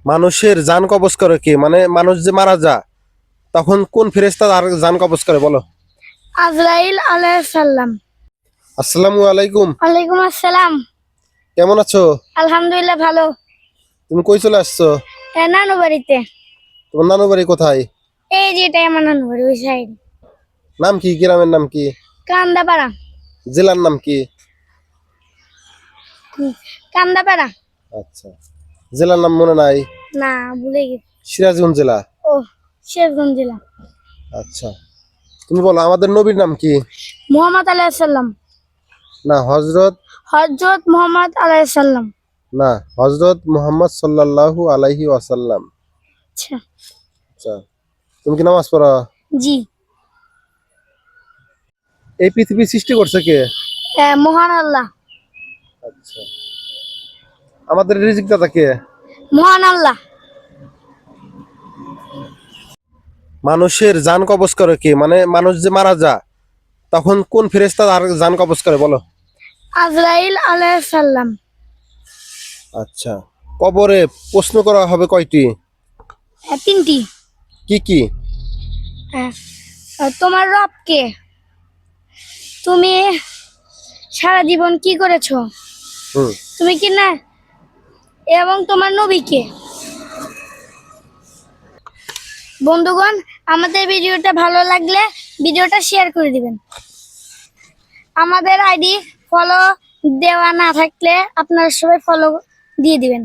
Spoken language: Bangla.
মানুষের জান কবজ করে কে? মানে মানুষ যে মারা যায় তখন কোন ফেরেশতা তার জান কবজ করে বলো? আজরাইল আলাইহিস সালাম। আসসালামু আলাইকুম। ওয়ালাইকুম আসসালাম। কেমন আছো? আলহামদুলিল্লাহ ভালো। তুমি কই চলে আসছো? নানু বাড়িতে। তোমার নানু বাড়ি কোথায়? এই যে এটা আমার নানু বাড়ি ওই সাইড। নাম কি? গ্রামের নাম কি? কান্দাপাড়া। জেলার নাম কি? কান্দাপাড়া। আচ্ছা, জেলার নাম মনে নাই? না, ভুলে গেছি। সিরাজগঞ্জ জেলা। ও, শেরগঞ্জ জেলা। আচ্ছা, তুমি বলো আমাদের নবীর নাম কি? মুহাম্মদ আলাইহিস সালাম। না, হযরত। হযরত মুহাম্মদ আলাইহিস সালাম। না, হযরত মুহাম্মদ সাল্লাল্লাহু আলাইহি ওয়াসাল্লাম। আচ্ছা। আচ্ছা, তুমি কি নামাজ পড়ো? জি। এই পৃথিবী সৃষ্টি করছে কে? মহান আল্লাহ। আচ্ছা, আমাদের রিজিক দাতা কে? মহান আল্লাহ। মানুষের জান কবজ করে কে? মানে মানুষ যে মারা যায় তখন কোন ফেরেশতা তার জান কবজ করে বলো? আজরাইল আলাইহিস সালাম। আচ্ছা, কবরে প্রশ্ন করা হবে কয়টি? তিনটি। কি কি? হ্যাঁ, তোমার রব কে? তুমি সারা জীবন কি করেছো? হুম। তুমি কি না, এবং তোমার নবী কে? বন্ধুগণ, আমাদের ভিডিওটা ভালো লাগলে ভিডিওটা শেয়ার করে দিবেন। আমাদের আইডি ফলো দেওয়া না থাকলে আপনারা সবাই ফলো দিয়ে দিবেন।